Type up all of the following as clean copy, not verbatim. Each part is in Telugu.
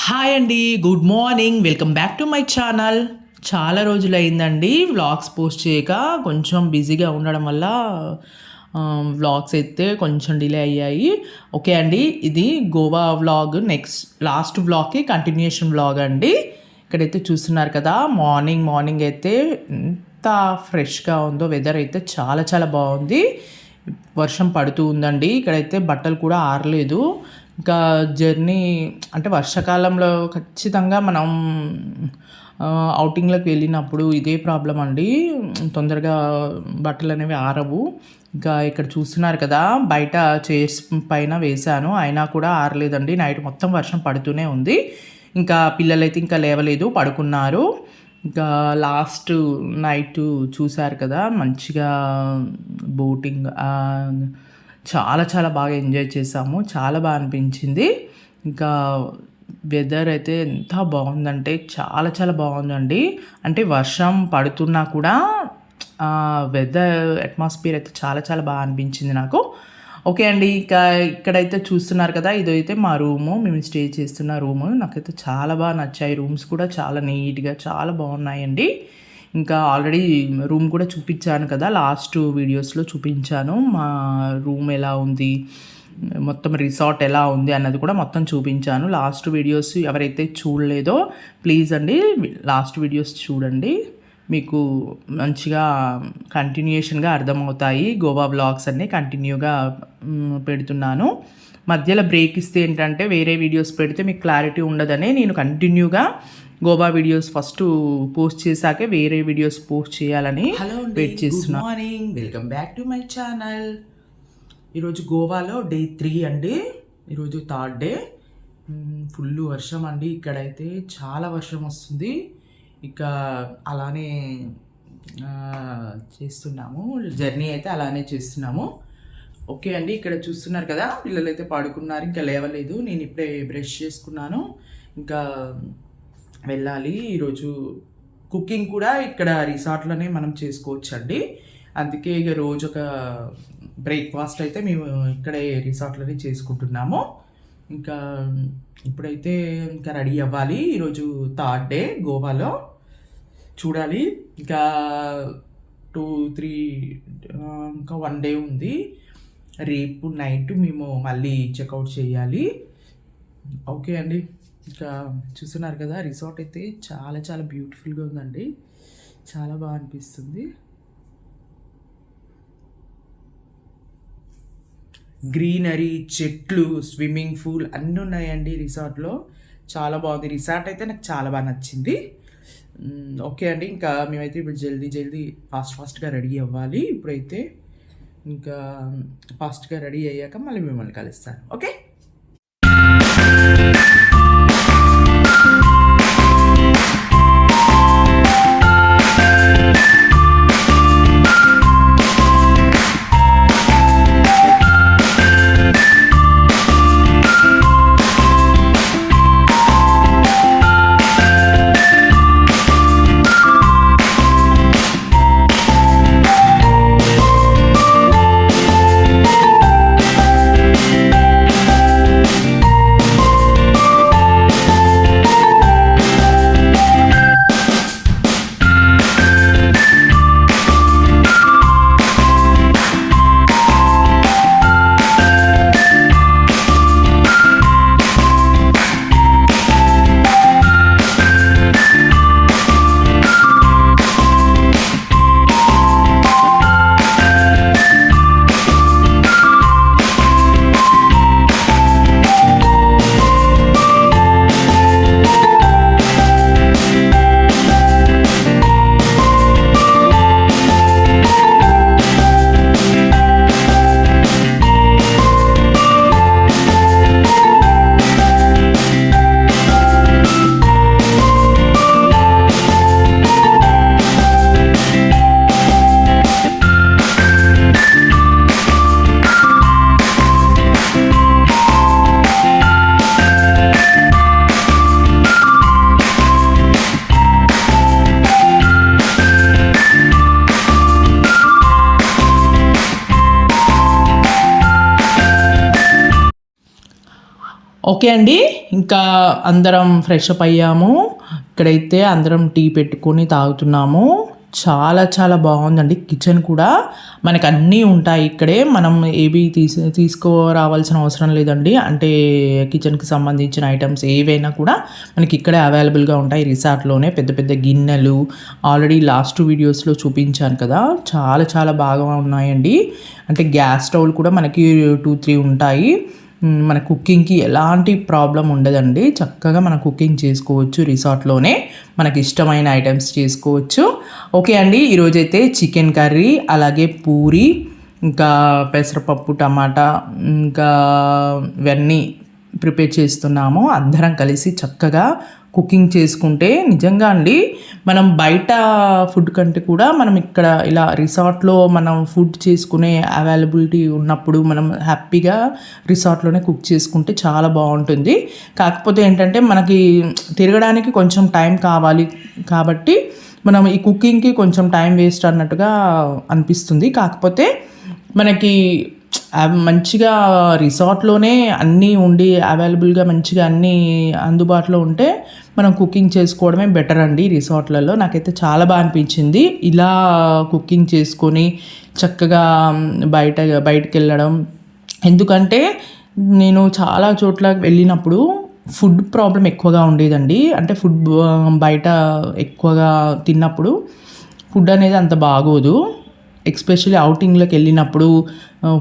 హాయ్ అండి, good morning. Welcome back to my channel. చాలా రోజులైందండి వ్లాగ్స్ పోస్ట్ చేయక. కొంచెం బిజీగా ఉండడం వల్ల వ్లాగ్స్ అయితే కొంచెం డిలే అయ్యాయి. ఓకే అండి, ఇది గోవా వ్లాగ్ లాస్ట్ వ్లాగ్కి కంటిన్యూషన్ వ్లాగ్ అండి. ఇక్కడైతే చూస్తున్నారు కదా, మార్నింగ్ అయితే ఎంత ఫ్రెష్గా ఉందో. వెదర్ అయితే చాలా చాలా బాగుంది. వర్షం పడుతూ ఉందండి. ఇక్కడైతే బట్టలు కూడా ఆరలేదు. ఇంకా జర్నీ అంటే వర్షాకాలంలో ఖచ్చితంగా మనం ఔటింగ్లోకి వెళ్ళినప్పుడు ఇదే ప్రాబ్లం అండి, తొందరగా బట్టలు అనేవి ఆరవు. ఇంకా ఇక్కడ చూస్తున్నారు కదా, బయట చైర్స్ పైన వేశాను, అయినా కూడా ఆరలేదండి. నైట్ మొత్తం వర్షం పడుతూనే ఉంది. ఇంకా పిల్లలైతే ఇంకా లేవలేదు, పడుకున్నారు. ఇంకా లాస్ట్ నైట్ చూశారు కదా, మంచిగా బోటింగ్ చాలా చాలా బాగా ఎంజాయ్ చేసాము. చాలా బాగా అనిపించింది. ఇంకా వెదర్ అయితే ఎంత బాగుందంటే చాలా చాలా బాగుందండి. అంటే వర్షం పడుతున్నా కూడా వెదర్ అట్మాస్ఫియర్ అయితే చాలా చాలా బాగా అనిపించింది నాకు. ఓకే అండి, ఇక్కడైతే చూస్తున్నారు కదా, ఇదైతే మా రూము, మేము స్టే చేస్తున్న రూము. నాకైతే చాలా బాగా నచ్చాయి. రూమ్స్ కూడా చాలా నీట్గా చాలా బాగున్నాయండి. ఇంకా ఆల్రెడీ రూమ్ కూడా చూపించాను కదా, లాస్ట్ వీడియోస్లో చూపించాను మా రూమ్ ఎలా ఉంది, మొత్తం రిసార్ట్ ఎలా ఉంది అన్నది కూడా మొత్తం చూపించాను. లాస్ట్ వీడియోస్ ఎవరైతే చూడలేదో ప్లీజ్ అండి లాస్ట్ వీడియోస్ చూడండి, మీకు మంచిగా కంటిన్యూషన్గా అర్థమవుతాయి. గోవా వ్లాగ్స్ అన్నీ కంటిన్యూగా పెడుతున్నాను. మధ్యలో బ్రేక్ ఇస్తే ఏంటంటే వేరే వీడియోస్ పెడితే మీకు క్లారిటీ ఉండదని నేను కంటిన్యూగా గోవా వీడియోస్ ఫస్ట్ పోస్ట్ చేశాకే వేరే వీడియోస్ పోస్ట్ చేయాలని వెయిట్ చేస్తున్నాను. Good morning, welcome back to my channel. ఈరోజు గోవాలో డే 3 అండి. ఈరోజు 3rd డే. ఫుల్ వర్షం అండి. ఇక్కడైతే చాలా వర్షం వస్తుంది. ఇక అలానే చేస్తున్నాము, జర్నీ అయితే అలానే చేస్తున్నాము. ఓకే అండి, ఇక్కడ చూస్తున్నారు కదా, పిల్లలు అయితే పడుకున్నారు, ఇంకా లేవలేదు. నేను ఇప్పుడే బ్రష్ చేసుకున్నాను, ఇంకా వెళ్ళాలి. ఈరోజు కుకింగ్ కూడా ఇక్కడ రిసార్ట్లోనే మనం చేసుకోవచ్చు అండి. అందుకే ఇక రోజు ఒక బ్రేక్ఫాస్ట్ అయితే మేము ఇక్కడే రిసార్ట్లోనే చేసుకుంటున్నాము. ఇంకా ఇప్పుడైతే ఇంకా రెడీ అవ్వాలి. ఈరోజు 3rd డే గోవాలో. చూడాలి, ఇంకా 2-3 ఇంకా 1 డే ఉంది. రేపు నైట్ మేము మళ్ళీ చెక్అవుట్ చేయాలి. ఓకే అండి, ఇంకా చూస్తున్నారు కదా, రిసార్ట్ అయితే చాలా చాలా బ్యూటిఫుల్గా ఉందండి. చాలా బాగా అనిపిస్తుంది. గ్రీనరీ, చెట్లు, స్విమ్మింగ్ పూల్ అన్నీ ఉన్నాయండి రిసార్ట్లో. చాలా బాగుంది. రిసార్ట్ అయితే నాకు చాలా బాగా నచ్చింది. ఓకే అండి, ఇంకా మేమైతే ఇప్పుడు జల్దీ ఫాస్ట్గా రెడీ అవ్వాలి. ఇప్పుడైతే ఇంకా ఫాస్ట్గా రెడీ అయ్యాక మళ్ళీ మిమ్మల్ని కలుస్తాను. ఓకే. ఓకే అండి. ఇంకా అందరం ఫ్రెష్ అప్ అయ్యాము. ఇక్కడైతే అందరం టీ పెట్టుకొని తాగుతున్నాము. చాలా చాలా బాగుందండి. కిచెన్ కూడా మనకు అన్నీ ఉంటాయి ఇక్కడే. మనం ఏవి తీసుకురావాల్సిన అవసరం లేదండి. అంటే కిచెన్కి సంబంధించిన ఐటమ్స్ ఏవైనా కూడా మనకి ఇక్కడే అవైలబుల్గా ఉంటాయి రిసార్ట్లోనే. పెద్ద పెద్ద గిన్నెలు ఆల్రెడీ లాస్ట్ వీడియోస్లో చూపించాను కదా, చాలా చాలా బాగా ఉన్నాయండి. అంటే గ్యాస్ స్టవ్లు కూడా మనకి 2-3 ఉంటాయి. మన కుకింగ్కి ఎలాంటి ప్రాబ్లం ఉండదండి. చక్కగా మనం కుకింగ్ చేసుకోవచ్చు రిసార్ట్లోనే. మనకి ఇష్టమైన ఐటమ్స్ చేసుకోవచ్చు. ఓకే అండి, ఈరోజైతే చికెన్ కర్రీ, అలాగే పూరి, ఇంకా పెసరపప్పు, టమాటా, ఇంకా ఇవన్నీ ప్రిపేర్ చేస్తున్నాము. అందరం కలిసి చక్కగా కుకింగ్ చేసుకుంటే నిజంగా అండి, మనం బయట ఫుడ్ కంటే కూడా మనం ఇక్కడ ఇలా రిసార్ట్లో మనం ఫుడ్ చేసుకునే అవైలబిలిటీ ఉన్నప్పుడు మనం హ్యాపీగా రిసార్ట్లోనే కుక్ చేసుకుంటే చాలా బాగుంటుంది. కాకపోతే ఏంటంటే మనకి తిరగడానికి కొంచెం టైం కావాలి కాబట్టి మనం ఈ కుకింగ్కి కొంచెం టైం వేస్ట్ అన్నట్టుగా అనిపిస్తుంది. కాకపోతే మనకి మంచిగా రిసార్ట్లోనే అన్నీ ఉండి అవైలబుల్గా మంచిగా అన్నీ అందుబాటులో ఉంటే మనం కుకింగ్ చేసుకోవడమే బెటర్ అండి రిసార్ట్లలో. నాకైతే చాలా బాగా అనిపించింది ఇలా కుకింగ్ చేసుకొని చక్కగా బయటకు వెళ్ళడం. ఎందుకంటే నేను చాలా చోట్ల వెళ్ళినప్పుడు ఫుడ్ ప్రాబ్లం ఎక్కువగా ఉండేదండి. అంటే ఫుడ్ బయట ఎక్కువగా తిన్నప్పుడు ఫుడ్ అనేది అంత బాగోదు. ఎస్పెషల్లీ అవుటింగ్లోకి వెళ్ళినప్పుడు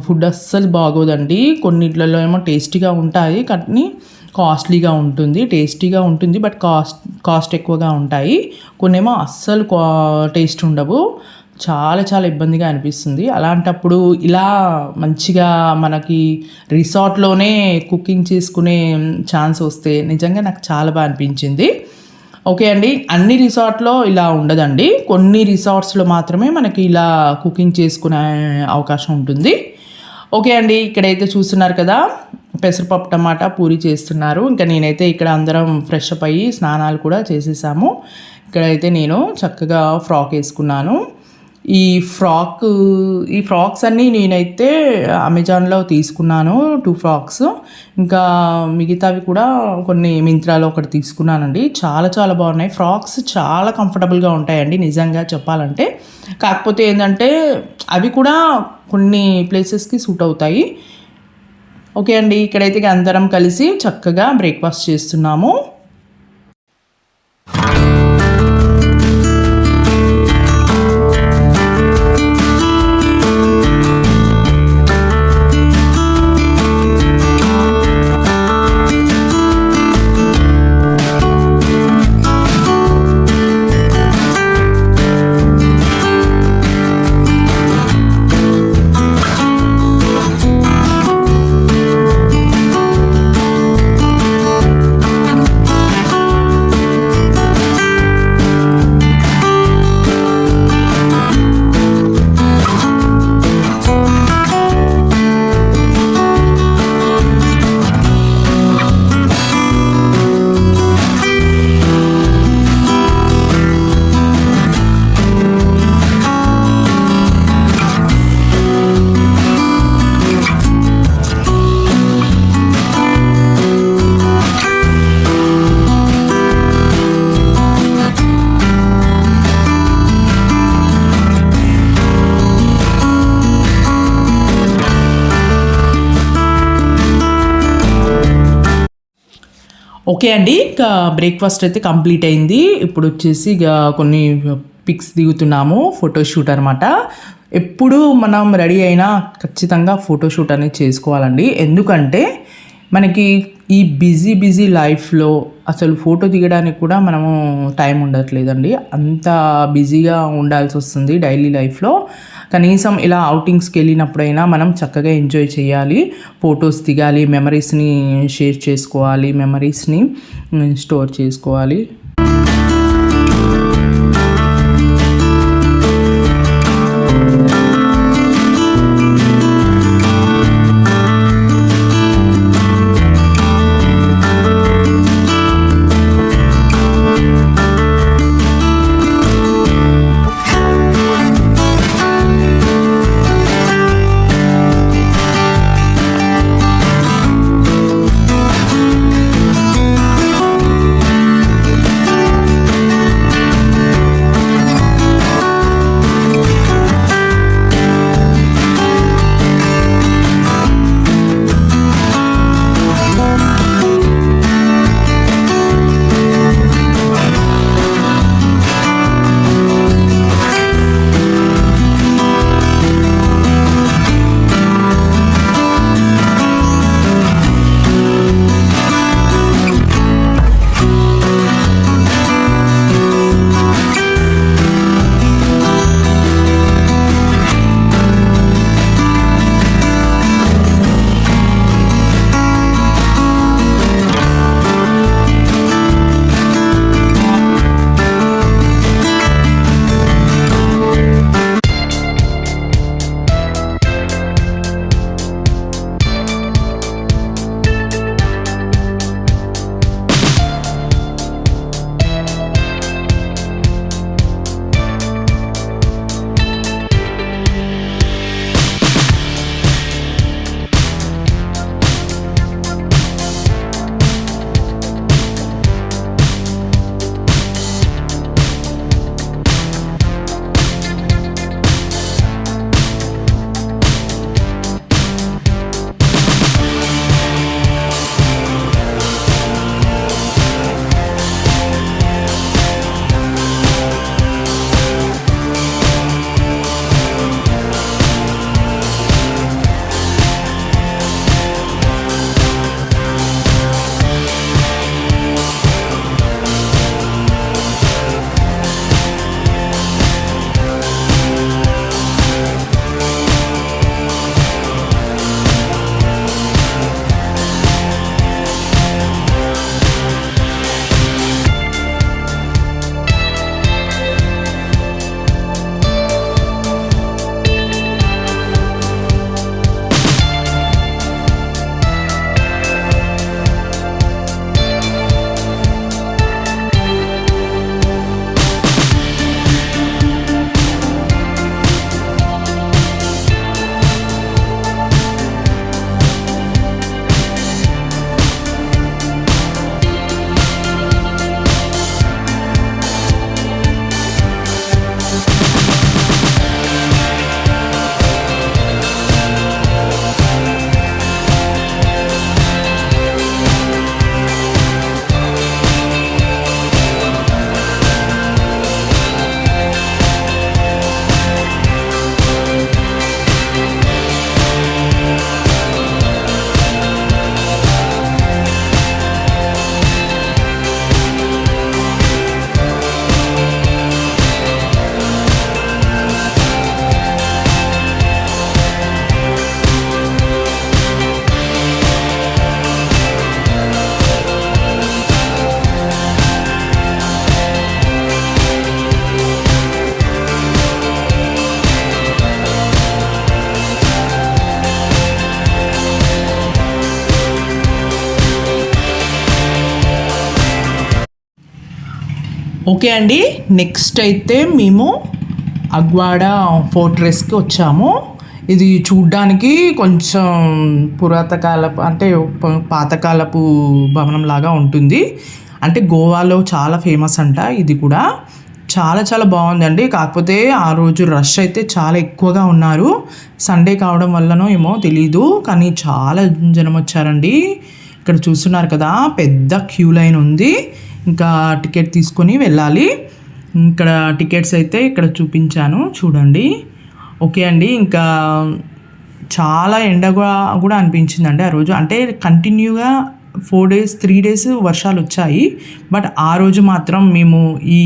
ఫుడ్ అస్సలు బాగోదండి. కొన్నిట్లలో ఏమో టేస్టీగా ఉంటాయి కానీ కాస్ట్లీగా ఉంటుంది. టేస్టీగా ఉంటుంది బట్ కాస్ట్ ఎక్కువగా ఉంటాయి. కొన్నేమో అస్సలు టేస్ట్ ఉండవు. చాలా చాలా ఇబ్బందిగా అనిపిస్తుంది. అలాంటప్పుడు ఇలా మంచిగా మనకి రిసార్ట్లోనే కుకింగ్ చేసుకునే ఛాన్స్ వస్తే నిజంగా నాకు చాలా బాగా అనిపించింది. ఓకే అండి, అన్ని రిసార్ట్లో ఇలా ఉండదండి. కొన్ని రిసార్ట్స్లో మాత్రమే మనకి ఇలా కుకింగ్ చేసుకునే అవకాశం ఉంటుంది. ఓకే అండి, ఇక్కడైతే చూస్తున్నారు కదా, పెసరపప్పు టమాటా పూరి చేస్తున్నారు. ఇంకా నేనైతే ఇక్కడ అందరం ఫ్రెష్ అప్ అయ్యి స్నానాలు కూడా చేసేసాము. ఇక్కడైతే నేను చక్కగా ఫ్రాక్ వేసుకున్నాను. ఈ ఫ్రాక్స్ అన్నీ నేనైతే అమెజాన్లో తీసుకున్నాను 2 ఫ్రాక్స్. ఇంకా మిగతావి కూడా కొన్ని మింత్రాలో ఒకటి తీసుకున్నానండి. చాలా చాలా బాగున్నాయి. ఫ్రాక్స్ చాలా కంఫర్టబుల్గా ఉంటాయండి నిజంగా చెప్పాలంటే. కాకపోతే ఏంటంటే అవి కూడా కొన్ని ప్లేసెస్కి సూట్ అవుతాయి. ఓకే అండి, ఇక్కడైతే అందరం కలిసి చక్కగా బ్రేక్ఫాస్ట్ చేస్తున్నాము. ఓకే అండి, ఇంకా బ్రేక్ఫాస్ట్ అయితే కంప్లీట్ అయింది. ఇప్పుడు వచ్చేసి ఇక కొన్ని పిక్స్ దిగుతున్నాము. ఫోటోషూట్ అనమాట. ఎప్పుడు మనం రెడీ అయినా ఖచ్చితంగా ఫోటోషూట్ అనేది చేసుకోవాలండి. ఎందుకంటే మనకి ఈ బిజీ లైఫ్లో అసలు ఫోటో దిగడానికి కూడా మనము టైం ఉండట్లేదండి. అంత బిజీగా ఉండాల్సి వస్తుంది డైలీ లైఫ్లో. కనీసం ఇలా అవుటింగ్స్కి వెళ్ళినప్పుడైనా మనం చక్కగా ఎంజాయ్ చేయాలి, ఫొటోస్ దిగాలి, మెమరీస్ని షేర్ చేసుకోవాలి, మెమరీస్ని స్టోర్ చేసుకోవాలి. ఓకే అండి. నెక్స్ట్ అయితే మేము అగ్వాడ ఫోర్ట్రెస్కి వచ్చాము. ఇది చూడ్డానికి కొంచెం పురాతకాలపు అంటే పాతకాలపు భవనం లాగా ఉంటుంది. అంటే గోవాలో చాలా ఫేమస్ అంట ఇది కూడా. చాలా చాలా బాగుందండి. కాకపోతే ఆ రోజు రష్ అయితే చాలా ఎక్కువగా ఉన్నారు. సండే కావడం వల్లనో ఏమో తెలీదు, కానీ చాలా జనం వచ్చారండి. ఇక్కడ చూస్తున్నారు కదా, పెద్ద క్యూ లైన్ ఉంది. ఇంకా టికెట్ తీసుకొని వెళ్ళాలి. ఇక్కడ టికెట్స్ అయితే ఇక్కడ చూపించాను చూడండి. ఓకే అండి. ఇంకా చాలా ఎండగా కూడా అనిపించిందండి ఆ రోజు. అంటే కంటిన్యూగా 4 డేస్ 3 డేస్ వర్షాలు వచ్చాయి. బట్ ఆ రోజు మాత్రం మేము ఈ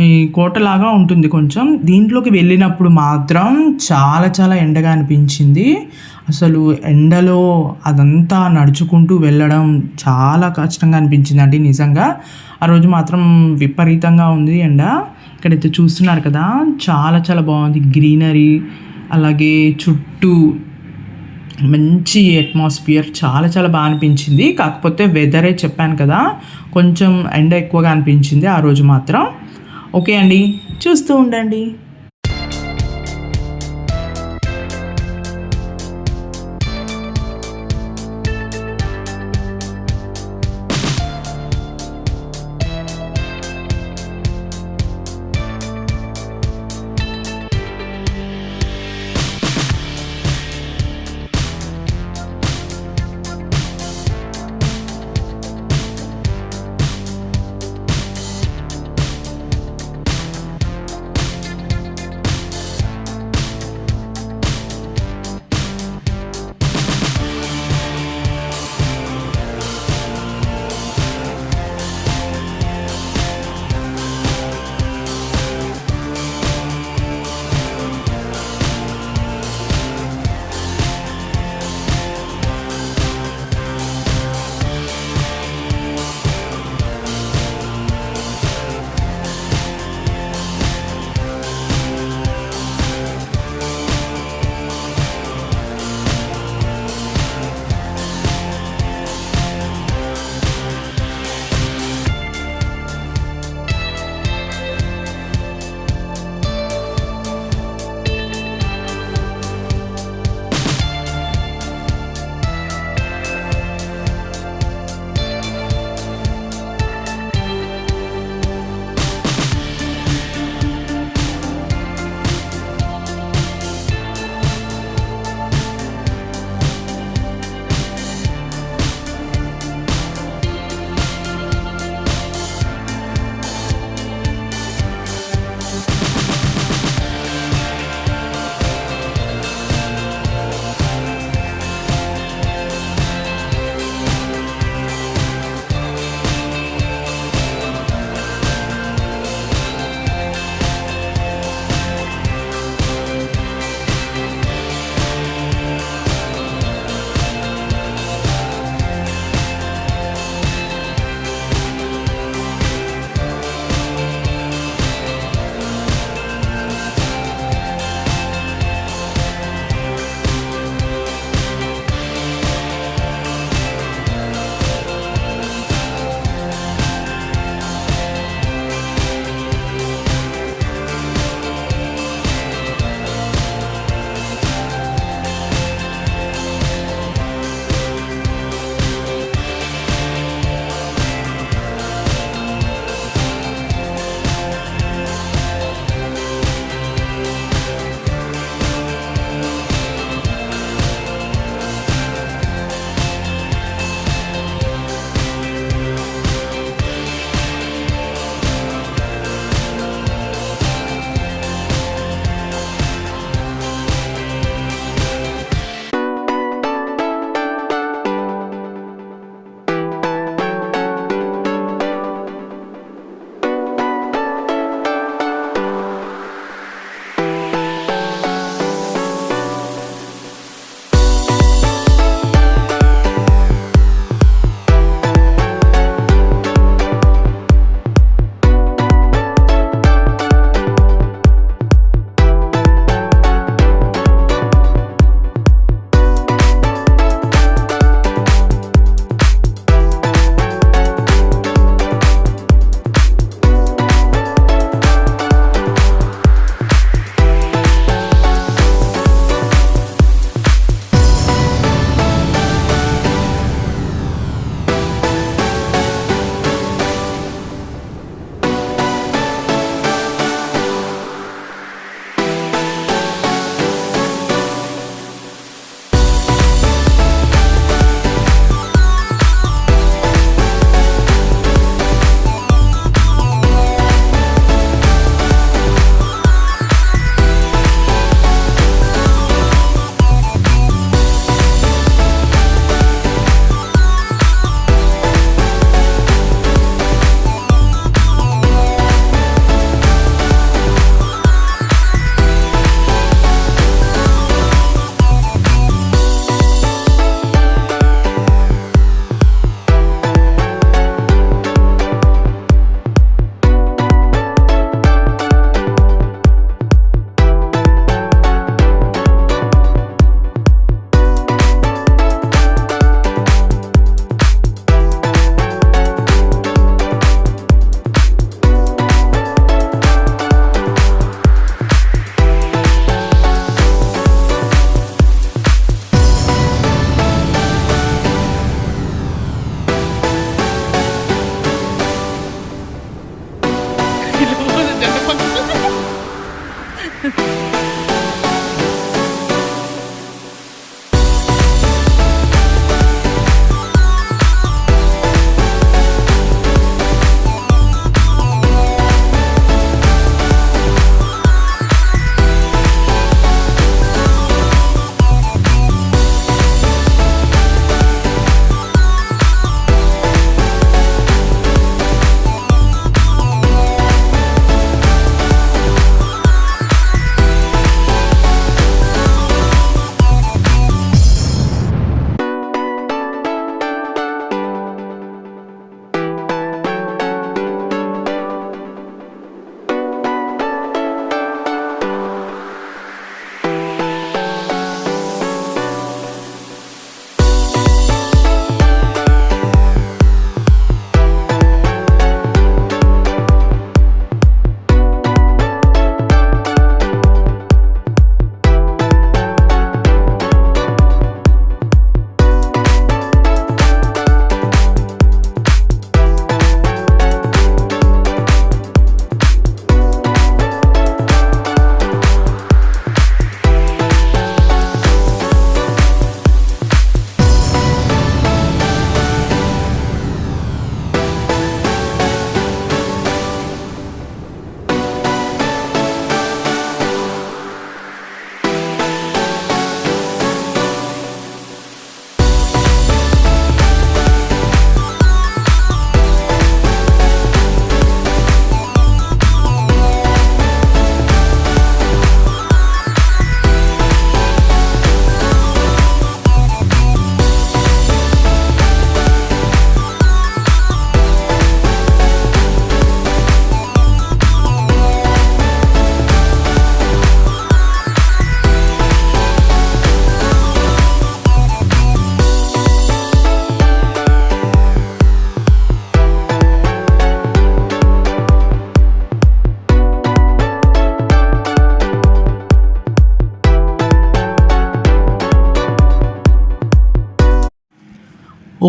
ఈ కోటలాగా ఉంటుంది కొంచెం, దీంట్లోకి వెళ్ళినప్పుడు మాత్రం చాలా చాలా ఎండగా అనిపించింది. అసలు ఎండలో అదంతా నడుచుకుంటూ వెళ్ళడం చాలా కష్టంగా అనిపించిందండి నిజంగా. ఆ రోజు మాత్రం విపరీతంగా ఉంది ఎండ. ఇక్కడైతే చూస్తున్నారు కదా, చాలా చాలా బాగుంది గ్రీనరీ, అలాగే చుట్టూ మంచి అట్మాస్ఫియర్, చాలా చాలా బాగా అనిపించింది. కాకపోతే వెదరే చెప్పాను కదా, కొంచెం ఎండ ఎక్కువగా అనిపించింది ఆ రోజు మాత్రం. ఓకే అండి, చూస్తూ ఉండండి.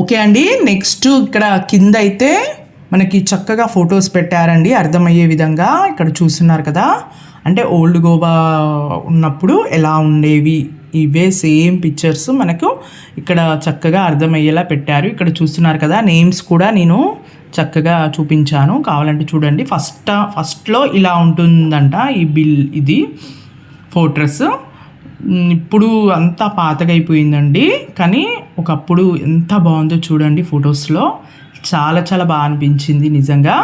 ఓకే అండి. నెక్స్ట్ ఇక్కడ కింద అయితే మనకి చక్కగా ఫొటోస్ పెట్టారండి అర్థమయ్యే విధంగా. ఇక్కడ చూస్తున్నారు కదా, అంటే ఓల్డ్ గోవా ఉన్నప్పుడు ఎలా ఉండేవి ఇవే సేమ్ పిక్చర్స్ మనకు ఇక్కడ చక్కగా అర్థమయ్యేలా పెట్టారు. ఇక్కడ చూస్తున్నారు కదా, నేమ్స్ కూడా నేను చక్కగా చూపించాను, కావాలంటే చూడండి. ఫస్ట్లో ఇలా ఉంటుందంట ఇది ఫోర్ట్రెస్. ఇప్పుడు అంతా పాతగా అయిపోయిందండి, కానీ ఒకప్పుడు ఎంత బాగుందో చూడండి ఫొటోస్లో. చాలా చాలా బాగా అనిపించింది నిజంగా.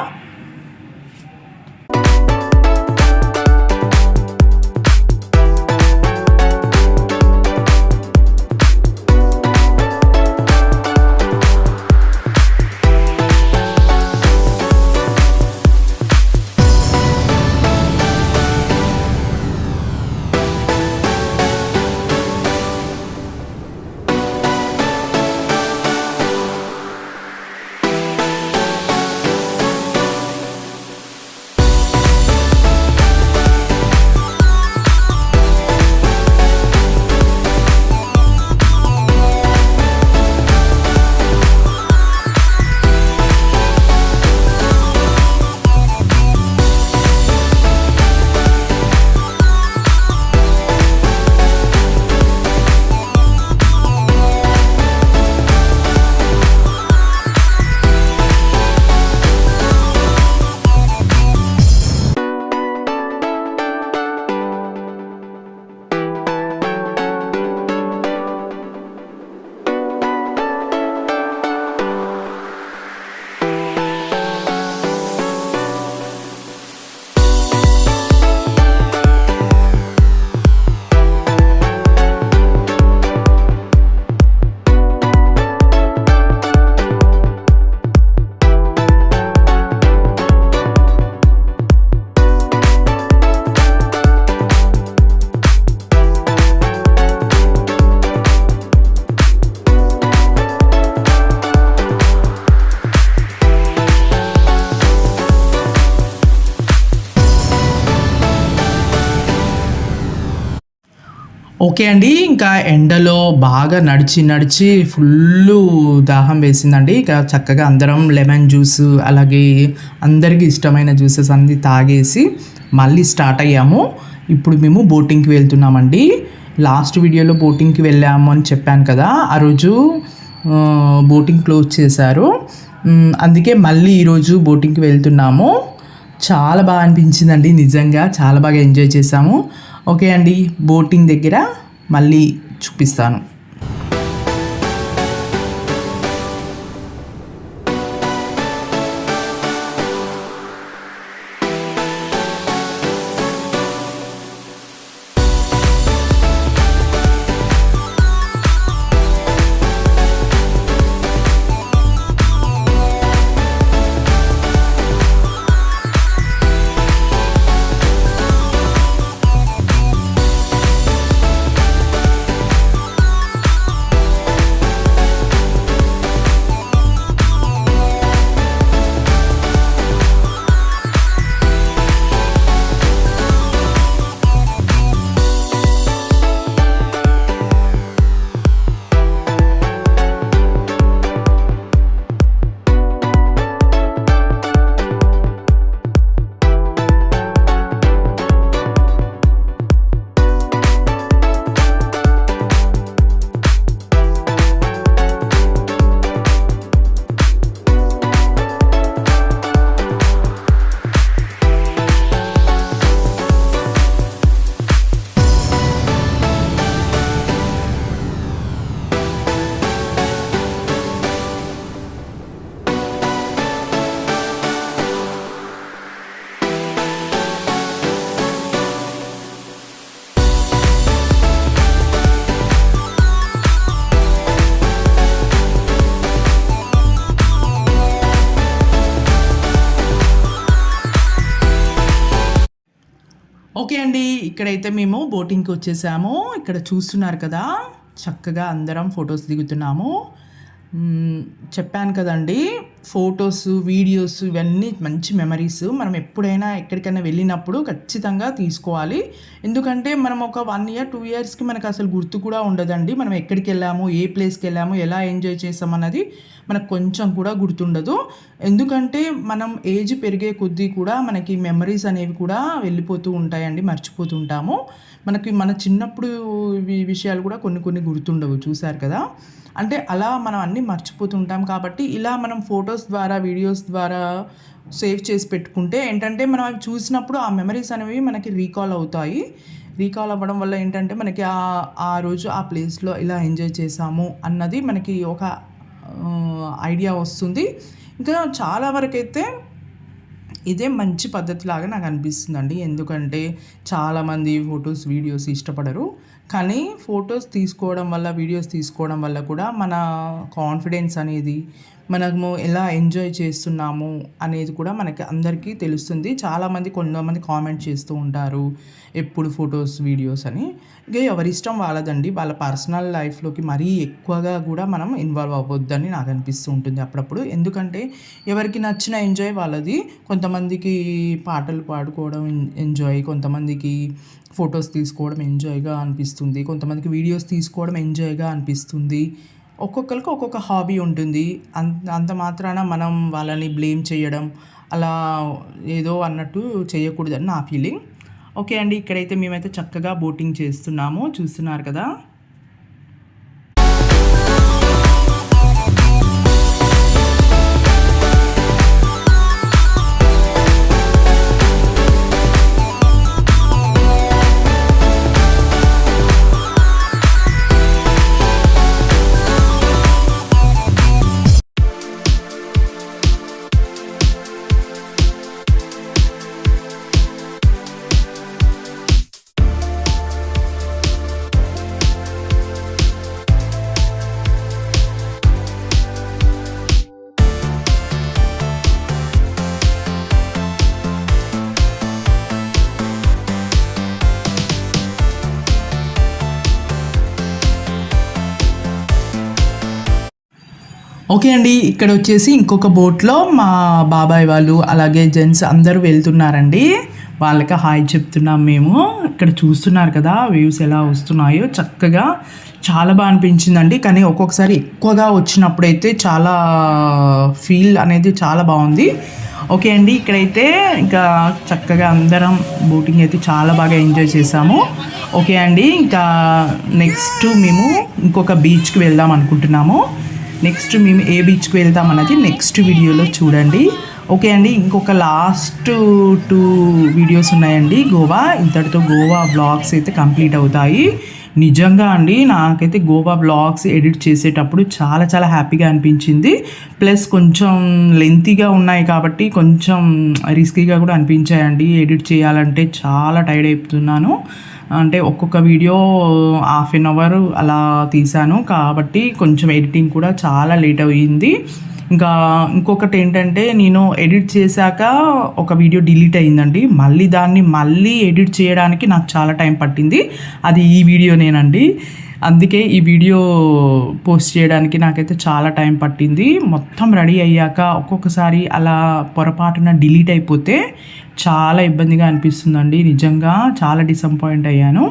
ఓకే అండి. ఇంకా ఎండలో బాగా నడిచి ఫుల్లు దాహం వేసిందండి. ఇక చక్కగా అందరం లెమన్ జ్యూస్, అలాగే అందరికీ ఇష్టమైన జ్యూసెస్ అన్నీ తాగేసి మళ్ళీ స్టార్ట్ అయ్యాము. ఇప్పుడు మేము బోటింగ్కి వెళ్తున్నామండి. లాస్ట్ వీడియోలో బోటింగ్కి వెళ్ళాము అని చెప్పాను కదా, ఆ రోజు బోటింగ్ క్లోజ్ చేశారు. అందుకే మళ్ళీ ఈరోజు బోటింగ్కి వెళ్తున్నాము. చాలా బాగా అనిపించిందండి, నిజంగా చాలా బాగా ఎంజాయ్ చేసాము. ఓకే అండి, బోటింగ్ దగ్గర మళ్ళీ చూపిస్తాను. ఓకే అండి, ఇక్కడైతే మేము బోటింగ్కి వచ్చేసాము. ఇక్కడ చూస్తున్నారు కదా, చక్కగా అందరం ఫొటోస్ దిగుతున్నాము. చెప్పాను కదండి, ఫొటోస్, వీడియోస్ ఇవన్నీ మంచి మెమరీస్. మనం ఎప్పుడైనా ఎక్కడికైనా వెళ్ళినప్పుడు ఖచ్చితంగా తీసుకోవాలి. ఎందుకంటే మనం ఒక 1 year 2 yearsకి మనకు అసలు గుర్తు కూడా ఉండదండి. మనం ఎక్కడికి వెళ్ళాము, ఏ ప్లేస్కి వెళ్ళాము, ఎలా ఎంజాయ్ చేసామన్నది మనకు కొంచెం కూడా గుర్తుండదు. ఎందుకంటే మనం ఏజ్ పెరిగే కొద్దీ కూడా మనకి మెమరీస్ అనేవి కూడా వెళ్ళిపోతూ ఉంటాయండి, మర్చిపోతూ ఉంటాము. మనకి మన చిన్నప్పుడు విషయాలు కూడా కొన్ని గుర్తుండవు, చూసారు కదా. అంటే అలా మనం అన్నీ మర్చిపోతుంటాం. కాబట్టి ఇలా మనం ఫొటోస్ ద్వారా, వీడియోస్ ద్వారా సేవ్ చేసి పెట్టుకుంటే ఏంటంటే, మనం అవి చూసినప్పుడు ఆ మెమరీస్ అనేవి మనకి రీకాల్ అవుతాయి. రీకాల్ అవ్వడం వల్ల ఏంటంటే మనకి ఆ రోజు ఆ ప్లేస్లో ఇలా ఎంజాయ్ చేసాము అన్నది మనకి ఒక ఐడియా వస్తుంది. ఇంకా చాలా వరకైతే ఇదే మంచి పద్ధతిలాగా నాకు అనిపిస్తుందండి. ఎందుకంటే చాలామంది ఫొటోస్, వీడియోస్ ఇష్టపడరు. కానీ ఫొటోస్ తీసుకోవడం వల్ల, వీడియోస్ తీసుకోవడం వల్ల కూడా మన కాన్ఫిడెన్స్ అనేది, మనము ఎలా ఎంజాయ్ చేస్తున్నాము అనేది కూడా మనకి అందరికీ తెలుస్తుంది. కొంతమంది కామెంట్ చేస్తూ ఉంటారు, ఎప్పుడు ఫొటోస్, వీడియోస్ అని. ఇక ఎవరిష్టం వాళ్ళదండి. వాళ్ళ పర్సనల్ లైఫ్లోకి మరీ ఎక్కువగా కూడా మనం ఇన్వాల్వ్ అవ్వద్దని నాకు అనిపిస్తూ ఉంటుంది అప్పుడప్పుడు. ఎందుకంటే ఎవరికి నచ్చిన ఎంజాయ్ వాళ్ళది. కొంతమందికి పాటలు పాడుకోవడం ఎంజాయ్, కొంతమందికి ఫొటోస్ తీసుకోవడం ఎంజాయ్గా అనిపిస్తుంది, కొంతమందికి వీడియోస్ తీసుకోవడం ఎంజాయ్గా అనిపిస్తుంది. ఒక్కొక్కరికి ఒక్కొక్క హాబీ ఉంటుంది. అంత మాత్రాన మనం వాళ్ళని బ్లేమ్ చేయడం, అలా ఏదో అన్నట్టు చేయకూడదని నా ఫీలింగ్. ఓకే అండి, ఇక్కడైతే మేమైతే చక్కగా బోటింగ్ చేస్తున్నాము, చూస్తున్నారు కదా. ఓకే అండి, ఇక్కడ వచ్చేసి ఇంకొక బోట్లో మా బాబాయ్ వాళ్ళు అలాగే జెంట్స్ అందరూ వెళ్తున్నారండి. వాళ్ళకి హాయ్ చెప్తున్నాం మేము. ఇక్కడ చూస్తున్నారు కదా వ్యూస్ ఎలా వస్తున్నాయో చక్కగా, చాలా బాగా అనిపించిందండి. కానీ ఒక్కొక్కసారి ఎక్కువగా వచ్చినప్పుడైతే చాలా ఫీల్ అనేది చాలా బాగుంది. ఓకే అండి, ఇక్కడైతే ఇంకా చక్కగా అందరం బోటింగ్ అయితే చాలా బాగా ఎంజాయ్ చేసాము. ఓకే అండి, ఇంకా నెక్స్ట్ మేము ఇంకొక బీచ్కి వెళ్దాం అనుకుంటున్నాము. నెక్స్ట్ మేము ఏ బీచ్కి వెళ్తాం అన్నది నెక్స్ట్ వీడియోలో చూడండి. ఓకే అండి, ఇంకొక లాస్ట్ 2 వీడియోస్ ఉన్నాయండి గోవా. ఇంతటితో గోవా వ్లాగ్స్ అయితే కంప్లీట్ అవుతాయి. నిజంగా అండి నాకైతే గోవా వ్లాగ్స్ ఎడిట్ చేసేటప్పుడు చాలా చాలా హ్యాపీగా అనిపించింది. ప్లస్ కొంచెం లెంతీగా ఉన్నాయి కాబట్టి కొంచెం రిస్కీగా కూడా అనిపించాయండి. ఎడిట్ చేయాలంటే చాలా టైర్డ్ అయిపోతున్నాను. అంటే ఒక్కొక్క వీడియో హాఫ్ అన్ అవర్ అలా తీసాను కాబట్టి కొంచెం ఎడిటింగ్ కూడా చాలా లేట్ అయ్యింది. ఇంకా ఇంకొకటి ఏంటంటే నేను ఎడిట్ చేశాక ఒక వీడియో డిలీట్ అయిందండి. మళ్ళీ ఎడిట్ చేయడానికి నాకు చాలా టైం పట్టింది. అది ఈ వీడియోనేనండి. అందుకే ఈ వీడియో పోస్ట్ చేయడానికి నాకైతే చాలా టైం పట్టింది. మొత్తం రెడీ అయ్యాక ఒక్కొక్కసారి అలా పొరపాటున డిలీట్ అయిపోతే చాలా ఇబ్బందిగా అనిపిస్తుందండి. నిజంగా చాలా డిసప్పాయింట్ అయ్యాను.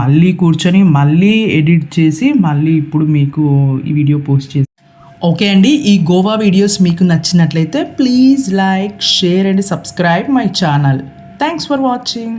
మళ్ళీ కూర్చొని మళ్ళీ ఎడిట్ చేసి మళ్ళీ ఇప్పుడు మీకు ఈ వీడియో పోస్ట్ చేసి ఓకే అండి, ఈ గోవా వీడియోస్ మీకు నచ్చినట్లయితే please like, share and subscribe my channel. Thanks for watching.